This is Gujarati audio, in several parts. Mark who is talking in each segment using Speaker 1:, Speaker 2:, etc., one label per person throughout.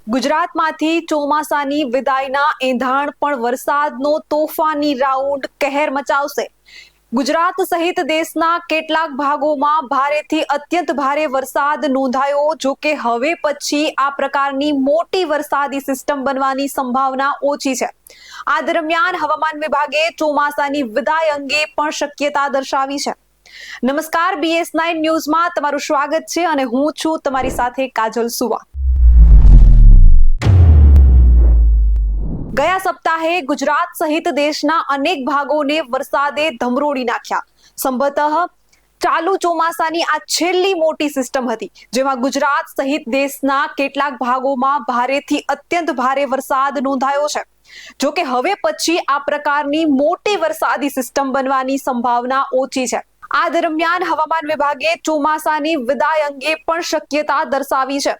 Speaker 1: ગુજરાતમાંથી ચોમાસાની વિદાયના એંધાણ પણ વરસાદનો તોફાની રાઉન્ડ કહેર મચાવશે. ગુજરાત સહિત દેશના કેટલાક ભાગોમાં ભારેથી અત્યંત ભારે વરસાદ નોંધાયો. જો કે હવે પછી આ પ્રકારની મોટી વરસાદી સિસ્ટમ બનવાની સંભાવના ઓછી છે. આ દરમિયાન હવામાન વિભાગે ચોમાસાની વિદાય અંગે પણ શક્યતા દર્શાવી છે. નમસ્કાર, BS9 ન્યૂઝમાં તમારું સ્વાગત છે અને હું છું તમારી સાથે કાજલ સુવા. ગયા સપ્તાહે ગુજરાત સહિત દેશના અનેક ભાગોને વરસાદે ધમરોડી નાખ્યા. સંભવતઃ ચાલુ ચોમાસાની આ છેલ્લી મોટી સિસ્ટમ હતી, જેમાં ગુજરાત સહિત દેશના કેટલાક ભાગોમાં ભારેથી અત્યંત ભારે વરસાદ નોંધાયો છે. જો કે હવે પછી આ પ્રકારની મોટી વરસાદી સિસ્ટમ બનવાની સંભાવના ઓછી છે. આ દરમિયાન હવામાન વિભાગે ચોમાસાની વિદાય અંગે પણ શક્યતા દર્શાવી છે.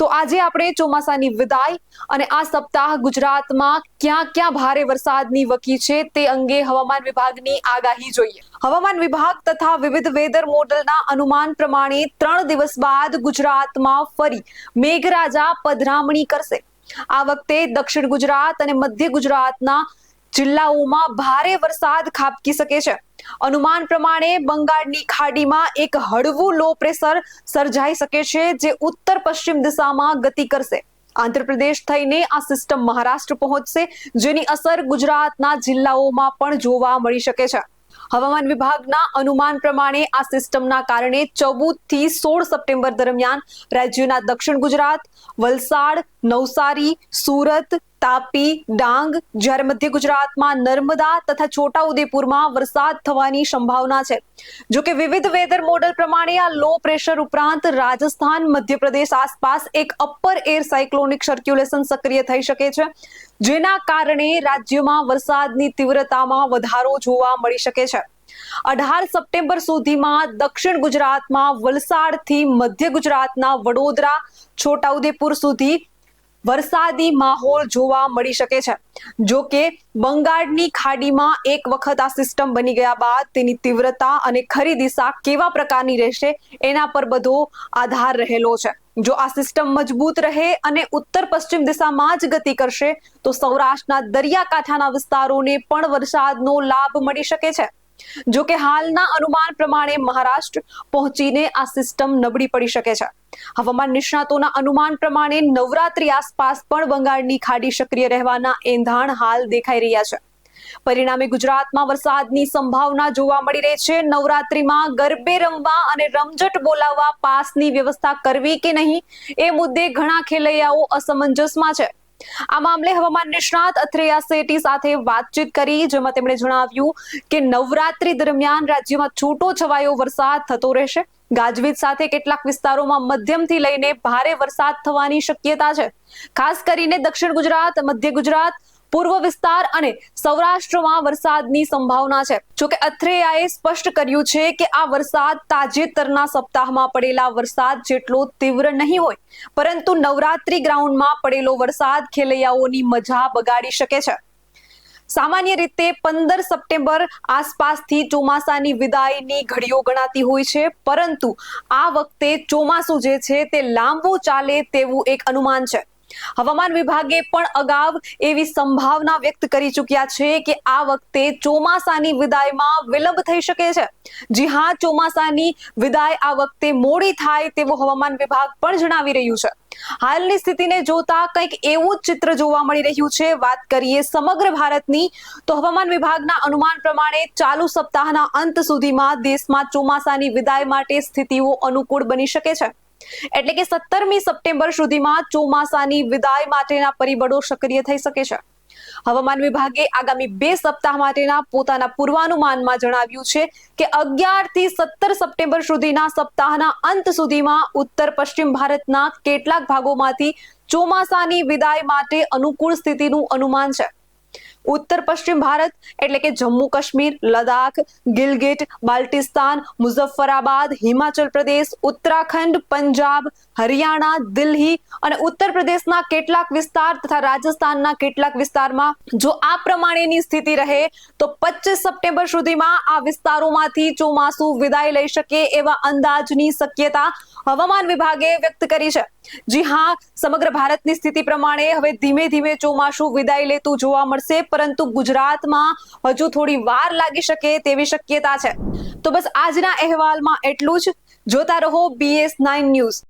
Speaker 1: તો આજે આપણે ચોમાસાની વિદાય અને આ સપ્તાહ ગુજરાતમાં ક્યાં ક્યાં ભારે વરસાદની વકી છે તે અંગે હવામાન વિભાગની આગાહી જોઈએ. હવામાન વિભાગ તથા વિવિધ વેધર મોડલના અનુમાન પ્રમાણે 3 દિવસ બાદ ગુજરાતમાં ફરી મેઘરાજા પધરામણી કરશે. આ વખતે દક્ષિણ ગુજરાત અને મધ્ય ગુજરાતના જિલ્લાઓમાં ભારે વરસાદ ખાબકી શકે છે. અનુમાન પ્રમાણે બંગાળની ખાડીમાં એક હળવું લો પ્રેશર સર્જાઈ શકે છે, જે ઉત્તર પશ્ચિમ દિશામાં ગતિ કરશે. આંધ્રપ્રદેશ થઈને આ સિસ્ટમ મહારાષ્ટ્ર પહોંચશે, જેની અસર ગુજરાતના જિલ્લાઓમાં પણ જોવા મળી શકે છે. હવામાન વિભાગના અનુમાન પ્રમાણે આ સિસ્ટમના કારણે 14 થી 16 સપ્ટેમ્બર દરમિયાન રાજ્યના દક્ષિણ ગુજરાત, વલસાડ, નવસારી, સુરત, તાપી, ડાંગ, જ્યારે મધ્ય ગુજરાતમાં નર્મદા તથા છોટાઉદેપુરમાં વરસાદ થવાની સંભાવના છે. જો કે વિવિધ વેધર મોડલ પ્રમાણે આ લો પ્રેશર ઉપરાંત રાજસ્થાન, મધ્યપ્રદેશ આસપાસ એક અપર એર સાયક્લોનિક સર્ક્યુલેશન સક્રિય થઈ શકે છે, જેના કારણે રાજ્યમાં વરસાદની તીવ્રતામાં વધારો જોવા મળી શકે છે. 18 સપ્ટેમ્બર સુધીમાં દક્ષિણ ગુજરાતમાં વલસાડથી મધ્ય ગુજરાતના વડોદરા, છોટાઉદેપુર સુધી વરસાદી માહોલ જોવા મળી શકે છે. જો કે બંગાળની ખાડીમાં એક વખત આ સિસ્ટમ બની ગયા બાદ તેની તીવ્રતા અને ખરી દિશા કેવા પ્રકારની રહેશે એના પર બધો આધાર રહેલો છે. જો આ સિસ્ટમ મજબૂત રહે અને ઉત્તર પશ્ચિમ દિશામાં જ ગતિ કરશે તો સૌરાષ્ટ્રના દરિયાકાંઠાના વિસ્તારોને પણ વરસાદનો લાભ મળી શકે છે. જો કે હાલના અનુમાન પ્રમાણે મહારાષ્ટ્ર પહોંચીને આ સિસ્ટમ નબળી પડી શકે છે. હવામાન નિષ્ણાતોના અનુમાન પ્રમાણે નવરાત્રી આસપાસ પણ બંગાળની ખાડી સક્રિય રહેવાના એંધાણ હાલ દેખાઈ રહ્યા છે. પરિણામે ગુજરાતમાં વરસાદની સંભાવના જોવા મળી રહી છે. નવરાત્રીમાં ગરબે રમવા અને રમઝટ બોલાવવા પાસની વ્યવસ્થા કરવી કે નહીં એ મુદ્દે ઘણા ખેલૈયાઓ અસમંજસમાં છે. આ મામલે હવામાન નિષ્ણાત અથ્રેયા શેટ્ટી સાથે વાતચીત કરી, જેમાં તેમણે જણાવ્યું કે નવરાત્રી દરમિયાન રાજ્યમાં છૂટો છવાયો વરસાદ થતો રહેશે. ગાજવીજ સાથે કેટલાક વિસ્તારોમાં મધ્યમથી લઈને ભારે વરસાદ થવાની શક્યતા છે. ખાસ કરીને દક્ષિણ ગુજરાત, મધ્ય ગુજરાત, પૂર્વ વિસ્તાર અને સૌરાષ્ટ્રમાં વરસાદની સંભાવના છે. જોકે અથ્રેયાએ સ્પષ્ટ કર્યું છે કે આ વરસાદ તાજેતરના સપ્તાહમાં પડેલા વરસાદ જેટલો તીવ્ર નહીં હોય, પરંતુ નવરાત્રી ગ્રાઉન્ડમાં પડેલો વરસાદ ખેલૈયાઓની મજા બગાડી શકે છે. સામાન્ય રીતે 15 સપ્ટેમ્બર આસપાસથી ચોમાસાની વિદાયની ઘડીઓ ગણાતી હોય છે, પરંતુ આ વખતે ચોમાસું જે છે તે લાંબુ ચાલે તેવું એક અનુમાન છે. હવામાન વિભાગે પણ અગાઉ એવી સંભાવના વ્યક્ત કરી ચૂક્યા છે કે આ વખતે ચોમાસાની વિદાયમાં વિલંબ થઈ શકે છે. જી હા, ચોમાસાની વિદાય આ વખતે મોડી થાય તેવું હવામાન વિભાગ પણ જણાવી રહ્યું છે. હાલની સ્થિતિને જોતા કંઈક એવું જ ચિત્ર જોવા મળી રહ્યું છે. વાત કરીએ સમગ્ર ભારતની, તો હવામાન વિભાગના અનુમાન પ્રમાણે ચાલુ સપ્તાહના અંત સુધીમાં દેશમાં ચોમાસાની વિદાય માટે સ્થિતિઓ અનુકૂળ બની શકે છે. એટલે કે 17મી સપ્ટેમ્બર સુધીમાં ચોમાસાની વિદાય માટેના પરિબળો સક્રિય થઈ શકે છે. હવામાન વિભાગે આગામી 2 સપ્તાહ માટેના પોતાના પૂર્વાનુમાનમાં જણાવ્યું છે કે 11 થી 17 સપ્ટેમ્બર સુધીના સપ્તાહના અંત સુધીમાં ઉત્તર પશ્ચિમ ભારતના કેટલાક ભાગોમાંથી ચોમાસાની વિદાય માટે અનુકૂળ સ્થિતિનું અનુમાન છે. ઉત્તર પશ્ચિમ ભારત એટલે કે જમ્મુ કાશ્મીર, લદ્દાખ, ગિલગિટ, બાલ્ટિસ્તાન, મુઝફ્ફરાબાદ, હિમાચલ પ્રદેશ, ઉત્તરાખંડ, પંજાબ, હરિયાણા, દિલ્હી અને ઉત્તર પ્રદેશના કેટલાક વિસ્તાર તથા રાજસ્થાનના કેટલાક વિસ્તારમાં જો આ પ્રમાણેની સ્થિતિ રહે તો 25 સપ્ટેમ્બર સુધીમાં આ વિસ્તારોમાંથી ચોમાસું વિદાય લઈ શકે એવા અંદાજની શક્યતા હવામાન વિભાગે વ્યક્ત કરી છે. જી હા, સમગ્ર ભારતની સ્થિતિ પ્રમાણે હવે ધીમે ધીમે ચોમાસું વિદાય લેતું જોવા મળશે, પરંતુ ગુજરાતમાં હજુ થોડી વાર લાગી શકે તેવી શક્યતા છે. તો બસ આજના અહેવાલમાં એટલું જ. જોતા રહો BS9 ન્યૂઝ.